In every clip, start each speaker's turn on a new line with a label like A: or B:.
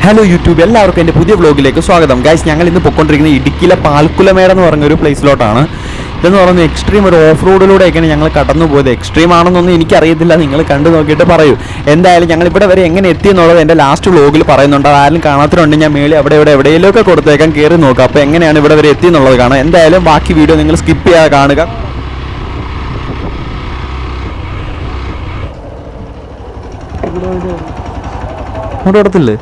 A: Hello YouTube, എല്ലാവർക്കും എൻ്റെ പുതിയ വ്ലോഗിലേക്ക് സ്വാഗതം. ഗൈസ്, ഞങ്ങൾ ഇന്ന് പൊയ്ക്കൊണ്ടിരിക്കുന്ന ഇടുക്കിയിലെ പാൽക്കുലമേട് എന്ന് പറഞ്ഞൊരു പ്ലേസിലോട്ടാണ്. ഇതെന്ന് പറയുന്നത് എക്സ്ട്രീം ഒരു ഓഫ് റോഡിലൂടെയൊക്കെയാണ് ഞങ്ങൾ കടന്നു പോയത്. എക്സ്ട്രീം ആണെന്നൊന്നും എനിക്കറിയത്തില്ല, നിങ്ങൾ കണ്ടു നോക്കിയിട്ട് പറയൂ. എന്തായാലും ഞങ്ങൾ ഇവിടെ വരെ എങ്ങനെ എത്തിയെന്നുള്ളത് എൻ്റെ ലാസ്റ്റ് വ്ലോഗിൽ പറയുന്നുണ്ട്. ആരും കാണാത്തതുകൊണ്ട് ഞാൻ മേളിൽ എവിടെയെങ്കിലുമൊക്കെ കൊടുത്തേക്കാൻ കയറി നോക്കാം. അപ്പോൾ എങ്ങനെയാണ് ഇവിടെ വരെ എത്തിയെന്നുള്ളത് കാണാം. എന്തായാലും ബാക്കി വീഡിയോ നിങ്ങൾ സ്കിപ്പ് ചെയ്യാതെ കാണുക. അവിടെ ഇടത്തില്ലേ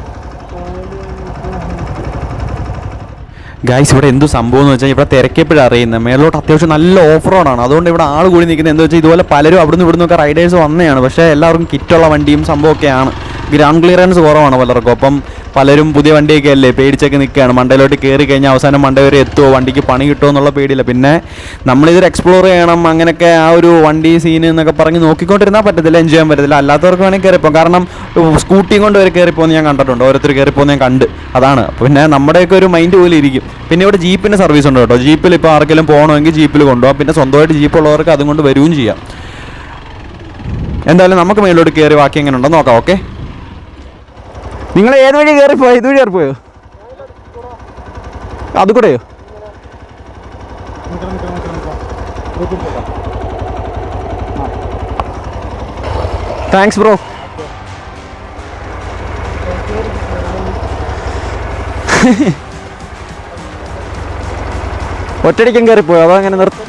A: ഗൈസ്? ഇവിടെ എന്തു സംഭവം എന്ന് വെച്ചാൽ ഇവിടെ തിരക്കിയപ്പോഴും അറിയുന്നത് മേലോട്ട് അത്യാവശ്യം നല്ല ഓഫ് റോഡാണ്. അതുകൊണ്ട് ഇവിടെ ആൾ കൂടി നിൽക്കുന്നത് എന്താ വെച്ചാൽ ഇതുപോലെ പലരും അവിടുന്ന് ഇവിടുന്നൊക്കെ റൈഡേഴ്സ് വന്നതാണ്. പക്ഷേ എല്ലാവർക്കും കിറ്റുള്ള വണ്ടിയും സംഭവമൊക്കെയാണ്. ഗ്രൗണ്ട് ക്ലിയറൻസ് കുറവാണ് പലർക്കും. അപ്പം പലരും പുതിയ വണ്ടിയൊക്കെ അല്ലേ പേടിച്ചൊക്കെ നിൽക്കുകയാണ്. മണ്ടയിലോട്ട് കയറി കഴിഞ്ഞാൽ അവസാനം മണ്ട വരെ എത്തുമോ, വണ്ടിക്ക് പണി കിട്ടുമോ എന്നുള്ള പേടിയില്ല. പിന്നെ നമ്മളിതൊരു എക്സ്പ്ലോർ ചെയ്യണം, അങ്ങനെയൊക്കെ ആ ഒരു വണ്ടി സീൻ എന്നൊക്കെ പറഞ്ഞ് നോക്കിക്കൊണ്ടിരുന്നാൽ പറ്റത്തില്ല, എൻജോയ് ചെയ്യാൻ പറ്റത്തില്ല. അല്ലാത്തവർക്ക് വേണമെങ്കിൽ കയറിപ്പോൾ, കാരണം സ്കൂട്ടിയും കൊണ്ട് വരെ കയറിപ്പോന്ന് ഞാൻ കണ്ടിട്ടുണ്ട്. ഓരോരുത്തർ കയറിപ്പോന്ന് ഞാൻ കണ്ട്. അതാണ് പിന്നെ നമ്മുടെയൊക്കെ ഒരു മൈൻഡ് പോലെ ഇരിക്കും. പിന്നെ ഇവിടെ ജീപ്പിൻ്റെ സർവീസ് ഉണ്ട് കേട്ടോ. ജീപ്പിൽ ഇപ്പോൾ ആർക്കെങ്കിലും പോകണമെങ്കിൽ ജീപ്പിൽ കൊണ്ടുപോകാം. പിന്നെ സ്വന്തമായിട്ട് ജീപ്പുള്ളവർക്ക് അതും കൊണ്ട് വരികയും ചെയ്യാം. എന്തായാലും നമുക്ക് മേലോട്ട് കയറി ബാക്കി എങ്ങനെ ഉണ്ടോ നോക്കാം. ഓക്കെ, നിങ്ങൾ ഏത് വഴി കയറിപ്പോയോ? ഇത് വഴി കയറിപ്പോയോ? അത് കൂടെയോ? Thanks bro. ഒറ്റടിക്കും കയറിപ്പോയോ അതോ അങ്ങനെ നിർത്തി?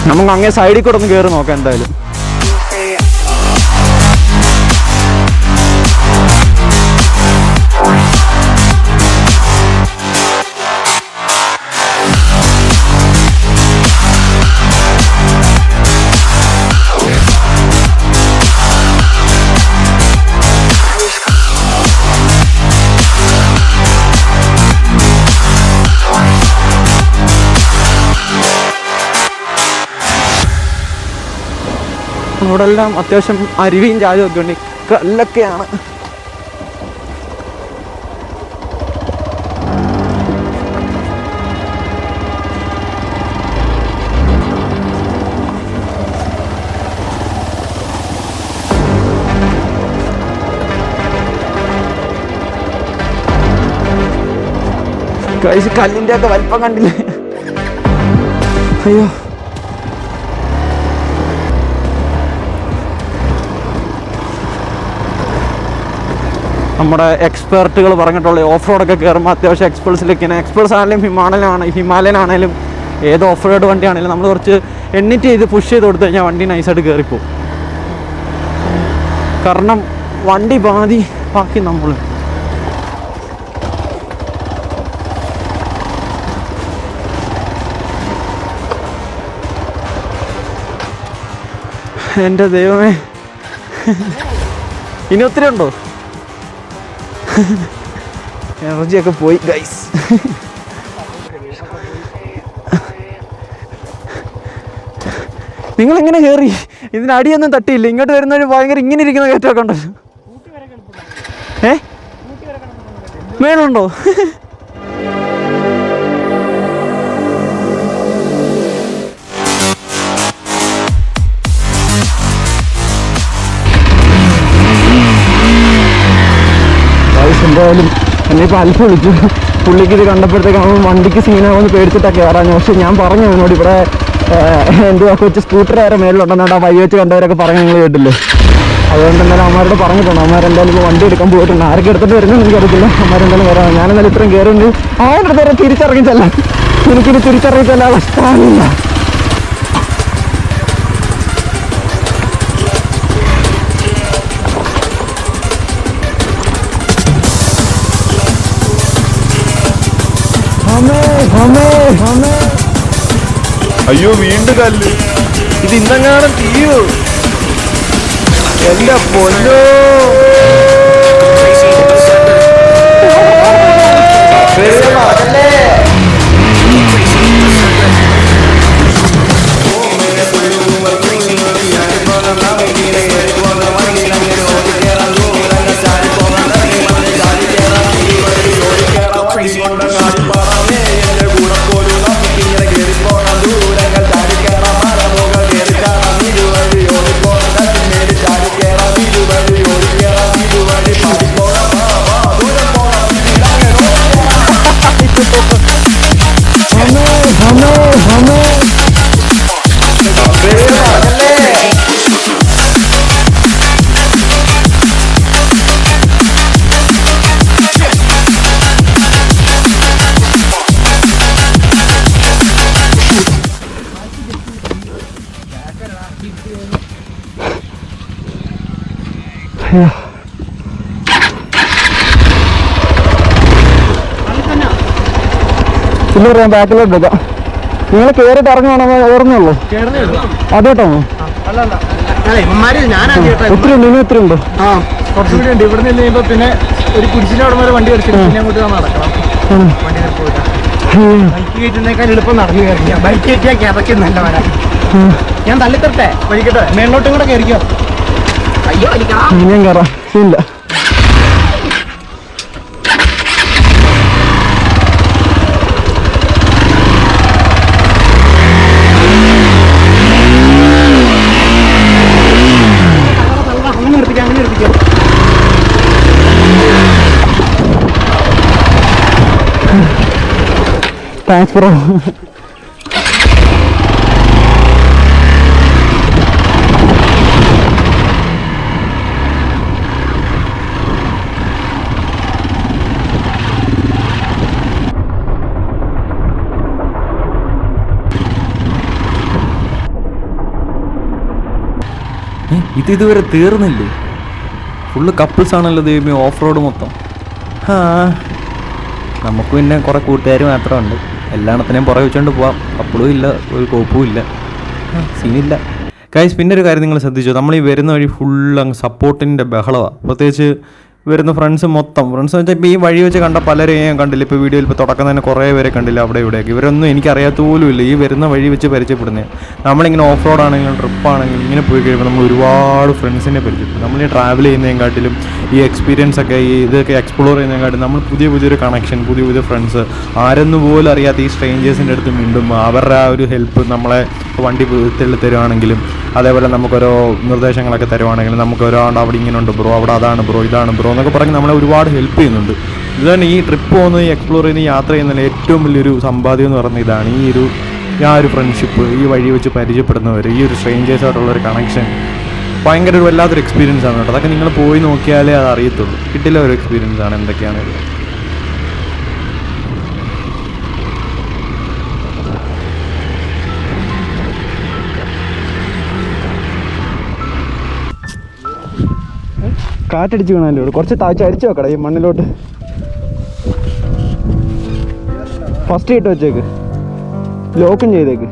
A: നമുക്ക് അങ്ങേ സൈഡിൽ കൂടെ ഒന്ന് കയറി നോക്കാം. എന്തായാലും ഇവിടെ എല്ലാം അത്യാവശ്യം അരുവിയും ചായയൊക്കെ ഉണ്ട്. കല്ലൊക്കെയാണ്. കഴിച്ച് കല്ലിൻ്റെ ഒക്കെ വലിപ്പം കണ്ടില്ലേ? അയ്യോ, നമ്മുടെ എക്സ്പേർട്ടുകൾ പറഞ്ഞിട്ടുള്ള ഓഫ് റോഡൊക്കെ കയറുമ്പോൾ അത്യാവശ്യം എക്സ്പേർട്സ് ആണെങ്കിലും ഹിമാലയൻ ആണെങ്കിലും ഏത് ഓഫ് റോഡ് വണ്ടിയാണെങ്കിലും നമ്മൾ കുറച്ച് എണ്ണിറ്റ് ചെയ്ത് പുഷ് ചെയ്ത് കൊടുത്തു കഴിഞ്ഞാൽ വണ്ടി നൈസായിട്ട് കയറിപ്പോവും. കാരണം വണ്ടി ബാക്കി നമ്മൾ എൻ്റെ ദൈവമേ, ഇനി ഒത്തിരി ഉണ്ടോ? എനർജിയൊക്കെ പോയി ഗൈസ്. നിങ്ങളെങ്ങനെ കയറി? ഇതിന് അടിയൊന്നും തട്ടിയില്ല. ഇങ്ങോട്ട് വരുന്നവര് ഭയങ്കര ഇങ്ങനെ ഇരിക്കുന്ന കയറ്റമൊക്കെ ഉണ്ടല്ലോ. മേളുണ്ടോ? എന്തായാലും എന്നെ ഇപ്പോൾ അൽഫ് വിളിച്ചു. പുള്ളിക്ക് ഇത് കണ്ടപ്പോഴത്തേക്ക് നമ്മൾ വണ്ടിക്ക് സീനാവുമെന്ന് പേടിച്ചിട്ടൊക്കെ കയറാഞ്ഞു. പക്ഷെ ഞാൻ പറഞ്ഞു എന്നോട് ഇവിടെ എന്തുവാ കൊച്ചു സ്കൂട്ടർ വരെ മേളിലുണ്ടെന്നാണ് ആ വഴി വെച്ച് കണ്ടവരൊക്കെ പറഞ്ഞ് നിങ്ങൾ കേട്ടില്ലേ. അതുകൊണ്ട് എന്തായാലും അമ്മമാരോട് പറഞ്ഞിട്ടുണ്ട്. അമ്മമാരെന്തായാലും ഇപ്പോൾ വണ്ടി എടുക്കാൻ പോയിട്ടുണ്ട്. ആരൊക്കെ എടുത്തിട്ട് വരുന്നത് എനിക്കറിയത്തില്ല. അമ്മമാരെന്തായാലും വരാം. ഞാനെന്തായാലും ഇത്രയും കയറുണ്ട്. ആരുടെ നേരെ തിരിച്ചിറങ്ങിച്ചല്ല, എനിക്കിത് തിരിച്ചറിയിച്ചല്ല ഇഷ്ടമില്ല.
B: അയ്യോ, വീണ്ടും കല്ല്. ഇത് ഇന്നെങ്ങാനും തീയോ? എന്റെ പൊന്നോ, crazy on the
C: പിന്നെ പറയാം ബാക്കിലോട്ട് എടുക്കാം. നിങ്ങൾ കയറിയിട്ട് ഇറങ്ങുവാണെന്ന് ഓർമ്മയുള്ളൂ അതോട്ടോ. ഒത്തിരി ഉണ്ട്, ഇനി ഒത്തിരി ഉണ്ട്.
B: കുറച്ചുകൂടി ഉണ്ട്. ഇവിടെ നിന്ന് കഴിയുമ്പോ പിന്നെ ഒരു കുരിശിന്റെ അവിടെ വരെ വണ്ടി കളിച്ചിട്ട് പിന്നെ അങ്ങോട്ട് നടക്കണം. ബൈക്ക് കയറ്റുന്നേക്കാൾ എളുപ്പം നടന്നു കയറിക്കാം. ബൈക്ക് കയറ്റിയാൽ കിതക്കുന്നുണ്ട് വരാൻ. ഞാൻ തള്ളിത്തരട്ടെ വഴിക്കട്ടെ, മേളിലോട്ടും കൂടെ കയറിക്കോ. അയ്യോ
C: ഞാൻ കയറാം, ഇല്ല. Thanks bro.
A: ഇതുവരെ തീർന്നില്ലേ? ഫുള്ള് കപ്പിൾസ് ആണല്ലോ ദൈവമേ, ഓഫ് റോഡ് മൊത്തം. നമുക്ക് പിന്നെ കുറേ കൂട്ടുകാർ മാത്രമുണ്ട്. എല്ലായിടത്തിനെയും പുറകെ വെച്ചുകൊണ്ട് പോവാം. കപ്പിളും ഇല്ല, ഒരു കോപ്പും ഇല്ല, സീനില്ല. ഗൈസ്, പിന്നെ ഒരു കാര്യം നിങ്ങൾ ശ്രദ്ധിച്ചോ, നമ്മൾ ഈ വരുന്ന വഴി ഫുള്ള് അങ്ങ് സപ്പോർട്ടിൻ്റെ ബഹളമാണ്. പ്രത്യേകിച്ച് വരുന്ന ഫ്രണ്ട്സ് വെച്ചാൽ ഇപ്പോൾ ഈ വഴി വെച്ച് കണ്ട പലരെയും ഞാൻ കണ്ടില്ല. ഇപ്പോൾ വീഡിയോയിൽ ഇപ്പോൾ തുടക്കം തന്നെ കുറേ പേരെ കണ്ടില്ല അവിടെ ഇവിടെയൊക്കെ. ഇവരൊന്നും എനിക്കറിയാത്ത പോലും ഇല്ല, ഈ വരുന്ന വഴി വെച്ച് പരിചയപ്പെടുന്നത്. നമ്മളിങ്ങനെ ഓഫ് റോഡ് ആണെങ്കിലും ട്രിപ്പാണെങ്കിലും ഇങ്ങനെ പോയി കഴിയുമ്പോൾ നമ്മൾ ഒരുപാട് ഫ്രണ്ട്സിനെ പരിചയപ്പെടും. നമ്മൾ ഈ ട്രാവൽ ചെയ്യുന്നതിനെക്കാട്ടിലും ഈ എക്സ്പീരിയൻസ് ഒക്കെ ഇതൊക്കെ എക്സ്പ്ലോർ ചെയ്യുന്നതിനെക്കാട്ടിലും നമ്മൾ പുതിയൊരു കണക്ഷൻ, പുതിയ ഫ്രണ്ട്സ്, ആരെന്ന് പോലും അറിയാത്ത ഈ സ്ട്രേഞ്ചേഴ്സിൻ്റെ അടുത്ത് മിണ്ടും. അവരുടെ ആ ഒരു ഹെൽപ്പ്, നമ്മളെ വണ്ടി തെള്ളി തരുവാണെങ്കിലും അതേപോലെ നമുക്കൊരോ നിർദ്ദേശങ്ങളൊക്കെ തരുവാണെങ്കിലും നമുക്ക് ഒരാണ്ട് അവിടെ ഇങ്ങനെ ഉണ്ട് ബ്രോ, അവിടെ അതാണ് ബ്രോ, ഇതാണ് ബ്രോ എന്നൊക്കെ പറഞ്ഞ് നമ്മളെ ഒരുപാട് ഹെൽപ്പ് ചെയ്യുന്നുണ്ട്. ഇതാണ് ഈ ട്രിപ്പ് പോകുന്നത്, ഈ എക്സ്പ്ലോർ ചെയ്യുന്ന യാത്ര ചെയ്യുന്നതിൽ ഏറ്റവും വലിയൊരു സമ്പാദ്യം എന്ന് പറയുന്നത് ഇതാണ്. ഈ ഒരു ഫ്രണ്ട്ഷിപ്പ്, ഈ വഴി വെച്ച് പരിചയപ്പെടുന്നവർ, ഈ ഒരു സ്ട്രേഞ്ചേഴ്സായിട്ടുള്ളൊരു കണക്ഷൻ ഭയങ്കര ഒരു വല്ലാത്തൊരു എക്സ്പീരിയൻസ് ആണ് കേട്ടോ. അതൊക്കെ നിങ്ങൾ പോയി നോക്കിയാലേ അത് അറിയത്തുള്ളൂ. കിട്ടില്ല ഒരു എക്സ്പീരിയൻസ് ആണ് എന്തൊക്കെയാണ്.
C: കാറ്റടിച്ച് വീണല്ലോ, കുറച്ച് ചരിച്ച് വെക്കടാ ഈ മണ്ണിലോട്ട്. ഫസ്റ്റ് ഇട്ട് വെച്ചേക്ക്, ലോക്കും ചെയ്തേക്ക്.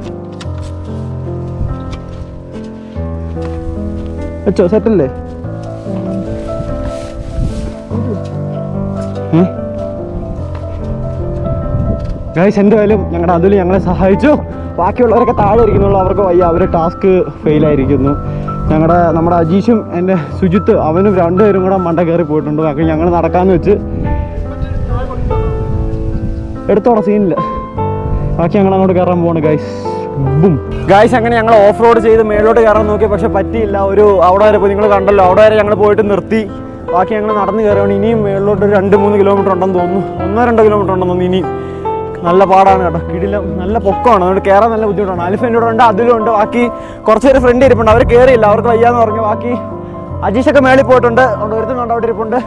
C: വെച്ചോ, സെറ്റല്ലേ? ഗൈസ്, എന്തായാലും ഞങ്ങളുടെ അതിൽ ഞങ്ങളെ സഹായിച്ചു. ബാക്കിയുള്ളവരൊക്കെ താഴെ ഇരിക്കുന്നുള്ളൂ, അവർക്ക് വയ്യ, അവർ ടാസ്ക് ഫെയിലായിരിക്കുന്നു. നമ്മുടെ അജീഷും എൻ്റെ സുജിത്ത് അവനും രണ്ടുപേരും കൂടെ മണ്ട കയറി പോയിട്ടുണ്ട്. ബാക്കി ഞങ്ങൾ നടക്കാമെന്ന് വെച്ച് എടുത്തോടെ സീനില്ല. ബാക്കി ഞങ്ങൾ അങ്ങോട്ട് കയറാൻ പോവാണ് ഗൈസ്. ഗൈസ്, അങ്ങനെ ഞങ്ങൾ ഓഫ് റോഡ് ചെയ്ത് മേളിലോട്ട് കയറാൻ നോക്കി, പക്ഷെ പറ്റിയില്ല. അവിടെ വരെ പോയി, നിങ്ങൾ കണ്ടല്ലോ, അവിടെ വരെ ഞങ്ങൾ പോയിട്ട് നിർത്തി. ബാക്കി ഞങ്ങൾ നടന്ന് കയറുകയാണ്. ഇനിയും മേളിലോട്ട് ഒരു 2-3 കിലോമീറ്റർ ഉണ്ടെന്ന് തോന്നുന്നു, 1-2 കിലോമീറ്റർ ഉണ്ടെന്ന് തോന്നുന്നു. ഇനിയും നല്ല പാടാണ് കേട്ടോ, കിടിലം, നല്ല പൊക്കമാണ്, അതുകൊണ്ട് കയറാൻ നല്ല ബുദ്ധിമുട്ടാണ്. അലിഫൻ്റെ കൂടെ ഉണ്ട്, അതിലുണ്ട്. ബാക്കി കുറച്ച് പേര് ഫ്രണ്ട് ഇരിപ്പുണ്ട്, അവർ കയറിയില്ല, അവർക്ക് വയ്യാന്ന് പറഞ്ഞു. ബാക്കി അജീഷൊക്കെ മേളിൽ പോയിട്ടുണ്ട്, അതുകൊണ്ട് ഒരുത്തുന്നുണ്ട് അവിടെ ഇരിപ്പുണ്ട്.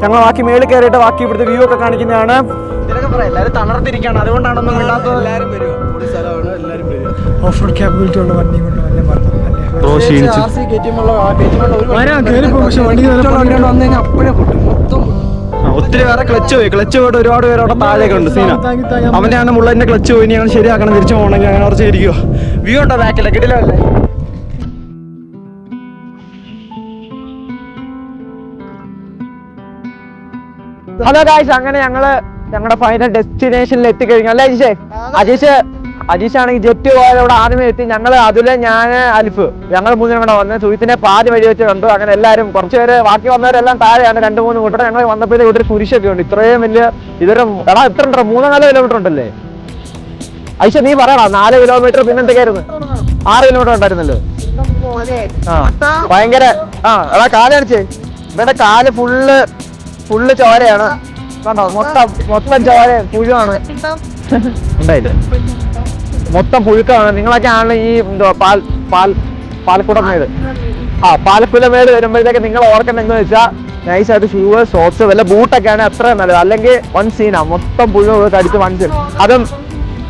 C: ഞങ്ങൾ ബാക്കി മേളിൽ കയറിയിട്ട് ബാക്കി ഇവിടുത്തെ വ്യൂ ഒക്കെ കാണിക്കുന്നതാണ്. ഇതിലൊക്കെ പറയാം, എല്ലാവരും തളർത്തിരിക്കുകയാണ്, അതുകൊണ്ടാണൊന്നും ഇല്ലാത്തത്. എല്ലാവരും വരും, ഓഫ് റോഡ് ക്യാപ്പബിലിറ്റി ഉള്ള വണ്ടി കൊണ്ട് വല്ല പറഞ്ഞു ഒത്തിരി പേരെ ക്ലച്ച് പോയിട്ട് ഒരുപാട് പേര് അവിടെ താഴേക്ക് ഉണ്ട്. സീന അവൻ്റെ ആണ് മുള്ളതിന്റെ ക്ലച്ച് പോയി, ഞങ്ങൾ ശരിയാക്കണം, തിരിച്ചു പോകണമെങ്കിൽ അങ്ങനെ കുറച്ച് ഇരിക്കുവോ. വ്യൂ ഉണ്ടോ ബാക്കിലെ? കിടിലല്ലേ? ഹലോ ഗായ്സ്, അങ്ങനെ ഞങ്ങളുടെ ഫൈനൽ ഡെസ്റ്റിനേഷനിൽ എത്തിക്കഴിഞ്ഞു അല്ലേ അജീഷ്? അജീഷാണെങ്കിൽ ജെറ്റ് പോയാലവിടെ ആദ്യമേ എത്തി. ഞങ്ങൾ അതിലെ ഞാൻ അലിഫ് ഞങ്ങൾ 3 കൂടെ വന്ന് സുഹിത്തിനെ പാതി വഴി വെച്ച് കണ്ടു. അങ്ങനെ എല്ലാവരും കുറച്ച് പേര് ബാക്കി വന്നവരെല്ലാം താഴെയാണ്. 2-3 കൂട്ടർ ഞങ്ങൾ വന്നപ്പോഴത്തേക്ക് ഇവിടെ കുരിശൊക്കെ ഉണ്ട്. ഇത്രയും വലിയ ഇതൊരു എത്ര ഉണ്ടോ? 3-4 കിലോമീറ്റർ ഉണ്ടല്ലേ ഐഷ? നീ പറയടാ, 4 കിലോമീറ്റർ പിന്നെ എന്തൊക്കെയായിരുന്നു? 6 കിലോമീറ്റർ ഉണ്ടായിരുന്നല്ലോ. ഭയങ്കര എടാ കാല് കാണിച്ചേ. ഇവിടെ കാല് ഫുള്ള് ചോരയാണ് കണ്ടോ, മൊത്തം ചോര പുഴുവാണ് ഉണ്ടായില്ല, മൊത്തം പുഴുക്കാണ്. നിങ്ങളൊക്കെ ആണല്ലോ ഈ പാലക്കുടമേട് പാലക്കുലമേട് വരുമ്പോഴത്തേക്ക് നിങ്ങൾ ഓർക്കേണ്ട എന്താ വെച്ചാൽ നൈസായിട്ട് ഷൂവ്, ഷോർട്സ്, വല്ല ബൂട്ടൊക്കെയാണ് അത്രയും നല്ലത്. അല്ലെങ്കിൽ 1 സീനാ, മൊത്തം പുഴു കടിച്ച് വഞ്ചും. അതും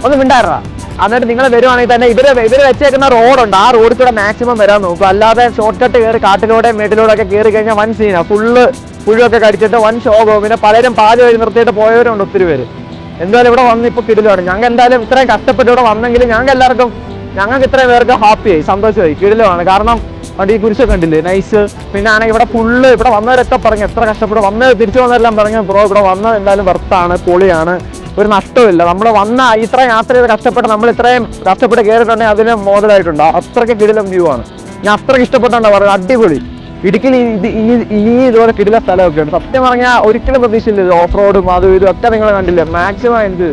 C: ഒന്നും മിണ്ടാറാ എന്നിട്ട് നിങ്ങൾ വരുവാണെങ്കിൽ തന്നെ ഇവര് വെച്ചേക്കുന്ന റോഡുണ്ട്, ആ റോഡിൽ കൂടെ മാക്സിമം വരാൻ നോക്കും. അല്ലാതെ ഷോർട്ട് കട്ട് കയറി കാട്ടിലൂടെ മേട്ടിലൂടെ ഒക്കെ കയറി കഴിഞ്ഞാൽ വൻ സീനാ, ഫുള്ള് പുഴുവൊക്കെ കടിച്ചിട്ട് വൻ ഷോകവും. പിന്നെ പലരും പാല് വഴി നിർത്തിയിട്ട് പോയവരുണ്ട് ഒത്തിരി പേര്. എന്തായാലും ഇവിടെ വന്ന് ഇപ്പോൾ കിടിലാണ്. ഞങ്ങൾ എന്തായാലും ഇത്രയും കഷ്ടപ്പെട്ട് ഇവിടെ വന്നെങ്കിൽ ഞങ്ങൾക്ക് ഇത്രയും പേർക്ക് ഹാപ്പിയായി, സന്തോഷമായി, കിടിലാണ്. കാരണം വണ്ടി കുരിശൊക്കെ കണ്ടില്ലേ, നൈസ്. പിന്നെ ആണെങ്കിൽ ഇവിടെ ഫുള്ള് ഇവിടെ വന്നവരൊക്കെ പറഞ്ഞു എത്ര കഷ്ടപ്പെട്ട് വന്ന് തിരിച്ചു വന്നവരെല്ലാം പറഞ്ഞു ബ്രോ ഇവിടെ വന്നത് എന്തായാലും വെർത്താണ്, പൊളിയാണ്, ഒരു നഷ്ടമില്ല. നമ്മൾ വന്ന ഇത്രയും യാത്ര ചെയ്ത് കഷ്ടപ്പെട്ട് നമ്മൾ ഇത്രയും കഷ്ടപ്പെട്ട് കയറിയിട്ടുണ്ടെങ്കിൽ അതിന് മോഡലായിട്ടുണ്ട്. അത്രയ്ക്ക് കിടിലം വ്യൂ ആണ്. ഞാൻ അത്രയ്ക്ക് ഇഷ്ടപ്പെട്ടാണ് പറയുന്നത്, അടിപൊളി. ഇടുക്കിയിൽ ഇനി ഇതുപോലെ കിടില സ്ഥലമൊക്കെ ഉണ്ട്. സത്യം പറഞ്ഞാൽ ഒരിക്കലും പ്രതീക്ഷയില്ല. ഓഫ് റോഡും അതും ഇതും ഒക്കെ നിങ്ങൾ കണ്ടില്ലേ, മാക്സിമം എന്ത്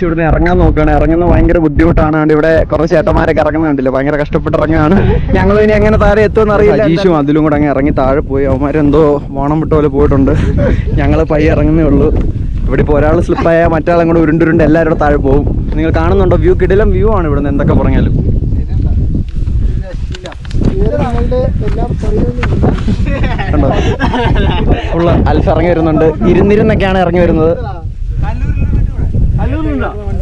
C: ഇവിടുന്ന് ഇറങ്ങാൻ നോക്കുകയാണ്. ഇറങ്ങുന്നത് ഭയങ്കര ബുദ്ധിമുട്ടാണ്. ഇവിടെ കുറച്ച് ചേട്ടന്മാരൊക്കെ ഇറങ്ങുന്നത് കണ്ടില്ല, ഭയങ്കര കഷ്ടപ്പെട്ട് ഇറങ്ങുകയാണ്. ഞങ്ങൾ ഇനി എങ്ങനെ താഴെ എത്തുമെന്ന് അറിയില്ല. അജീഷും അതിലും കൂടെ അങ്ങ് ഇറങ്ങി താഴെ പോയി. അവന്മാരെന്തോ ഓണം വിട്ട പോലെ പോയിട്ടുണ്ട്. ഞങ്ങൾ പയ്യെ ഇറങ്ങുന്നേ ഉള്ളൂ. ഇവിടെ ഇപ്പോൾ ഒരാൾ സ്ലിപ്പായാൽ മറ്റാളും കൂടെ ഉരുണ്ടുരുണ്ട് എല്ലാവരും താഴെ പോകും. നിങ്ങൾ കാണുന്നുണ്ടോ വ്യൂ? കിടിലം വ്യൂ ആണ് ഇവിടുന്ന്, എന്തൊക്കെ പറഞ്ഞാലും. കണ്ടോ ഫുള്ള് അൽഫ് ഇറങ്ങി വരുന്നുണ്ട്. ഇരുന്നിരുന്നൊക്കെയാണ് ഇറങ്ങി വരുന്നത്.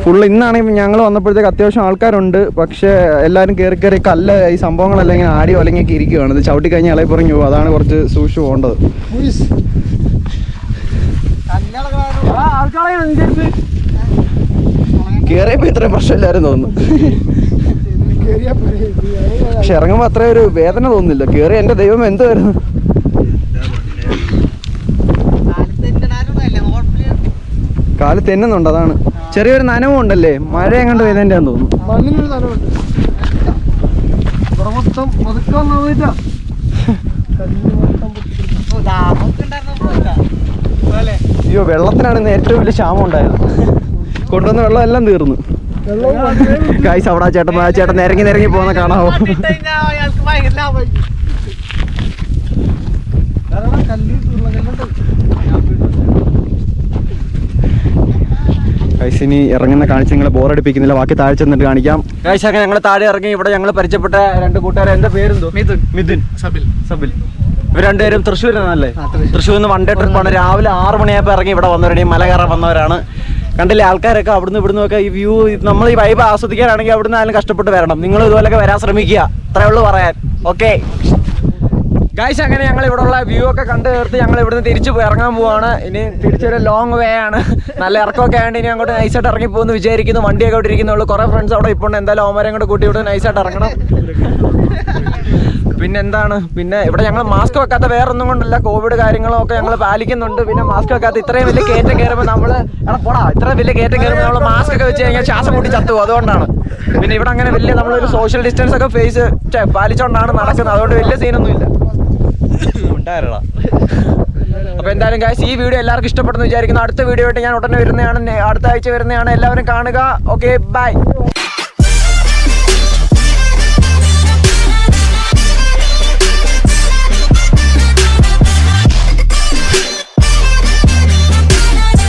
C: ഫുള്ള് ഇന്നാണെങ്കിൽ ഞങ്ങൾ വന്നപ്പോഴത്തേക്ക് അത്യാവശ്യം ആൾക്കാരുണ്ട്. പക്ഷേ എല്ലാവരും കയറി കല്ല് ഈ സംഭവങ്ങളെല്ലാം ഇങ്ങനെ ആടി ഒലങ്ങിയൊക്കെ ഇരിക്കുകയാണ്. ഇത് ചവിട്ടി കഴിഞ്ഞാൽ ഇളകി പറഞ്ഞു പോകും. അതാണ് കുറച്ച് സൂക്ഷിച്ചു പോകേണ്ടത്. കയറിയപ്പോൾ ഇത്രയും പ്രശ്നമില്ലായിരുന്നു തോന്നുന്നു. പക്ഷെ ഇറങ്ങുമ്പോൾ അത്രയും ഒരു വേദന തോന്നുന്നില്ല. കയറി എൻ്റെ ദൈവം എന്തുവായിരുന്നു. കാല് തെന്നുന്നുണ്ട്, അതാണ്. ചെറിയൊരു നനവും ഉണ്ടല്ലേ, മഴ എങ്ങോട്ട് പെയ്തതിൻ്റെ തോന്നുന്നു. അയ്യോ, വെള്ളത്തിനാണ് ഇന്ന് ഏറ്റവും വലിയ ക്ഷാമം ഉണ്ടായത്. കൊണ്ടുവന്ന വെള്ളം എല്ലാം തീർന്നു. ഗൈസ് അവിടെ ആ ചേട്ടൻ നിരങ്ങി പോകുന്ന കാണാവോ? ഗൈസ് ഇനി ഇറങ്ങുന്ന കാണിച്ച് നിങ്ങളെ ബോറടിപ്പിക്കുന്നില്ല, ബാക്കി താഴെ ചെന്നിട്ട് കാണിക്കാം. ഗൈസ് അങ്ങനെ ഞങ്ങൾ താഴെ ഇറങ്ങി. ഇവിടെ ഞങ്ങൾ പരിചയപ്പെട്ട രണ്ട് കൂട്ടുകാരെ, എന്താ പേരെന്തോ? മിഥുൻ, സബിൽ. ഇവർ രണ്ടുപേരും തൃശ്ശൂരിനല്ലേ? തൃശ്ശൂരിൽ നിന്ന് വൺ ഡേ ട്രിപ്പാണ്. രാവിലെ 6 മണിയായപ്പോൾ ഇറങ്ങി ഇവിടെ വന്നവരുടെ മല കയറാൻ വന്നവരാണ്. കണ്ടില്ലേ ആൾക്കാരൊക്കെ അവിടുന്ന് ഇവിടുന്ന് ഒക്കെ ഈ വ്യൂ, നമ്മൾ ഈ വൈബ് ആസ്വദിക്കാനാണെങ്കിൽ അവിടുന്ന് ആയാലും കഷ്ടപ്പെട്ട് വരണം. നിങ്ങൾ ഇതുപോലൊക്കെ വരാൻ ശ്രമിക്കുക, അത്രേ ഉള്ളൂ പറയാൻ. ഓക്കെ ഗൈസ്, അങ്ങനെ ഞങ്ങൾ ഇവിടെ ഉള്ള വ്യൂ ഒക്കെ കണ്ടു തീർത്ത് ഞങ്ങൾ ഇവിടുന്ന് തിരിച്ചു ഇറങ്ങാൻ പോവാണ്. ഇനി തിരിച്ചൊരു ലോങ് വേ ആണ്. നല്ല ഇറക്കമൊക്കെ ആയതുകൊണ്ട് ഇനി അങ്ങോട്ട് നൈസായിട്ട് ഇറങ്ങി പോകുന്നു വിചാരിക്കുന്നു. വണ്ടിയൊക്കെ അവിടെ ഇരിക്കുന്നുള്ളൂ. കുറേ ഫ്രണ്ട്സ് അവിടെ ഇപ്പോൾ എന്തായാലും അവന്മാരെ കൂടെ കൂട്ടി ഇവിടെ നൈസായിട്ട് ഇറങ്ങണം. പിന്നെ എന്താണ്, പിന്നെ ഇവിടെ ഞങ്ങൾ മാസ്ക് വെക്കാത്ത വേറൊന്നും കൊണ്ടല്ല, കോവിഡ് കാര്യങ്ങളൊക്കെ ഞങ്ങൾ പാലിക്കുന്നുണ്ട്. പിന്നെ മാസ്ക് വെക്കാത്ത ഇത്രയും വലിയ കയറ്റം കയറുമ്പോൾ ഇത്രയും വലിയ കയറ്റം കയറുമ്പോൾ നമ്മൾ മാസ്ക് ഒക്കെ വെച്ച് കഴിഞ്ഞാൽ ശ്വാസം മുട്ടി ചത്തുപോകും. അതുകൊണ്ടാണ്. പിന്നെ ഇവിടെ അങ്ങനെ വലിയ നമ്മളൊരു സോഷ്യൽ ഡിസ്റ്റൻസ് ഒക്കെ പാലിച്ചുകൊണ്ടാണ് നടക്കുന്നത്. അതുകൊണ്ട് വലിയ സീനൊന്നും ഇല്ല. അപ്പൊ എന്തായാലും ഗൈസ്, ഈ വീഡിയോ എല്ലാവർക്കും ഇഷ്ടപ്പെടുന്നു വിചാരിക്കുന്നു. അടുത്ത വീഡിയോ ആയിട്ട് ഞാൻ ഉടനെ വരുന്നതാണ്, അടുത്ത ആഴ്ച വരുന്നതാണ്. എല്ലാവരും കാണുക. Okay, by.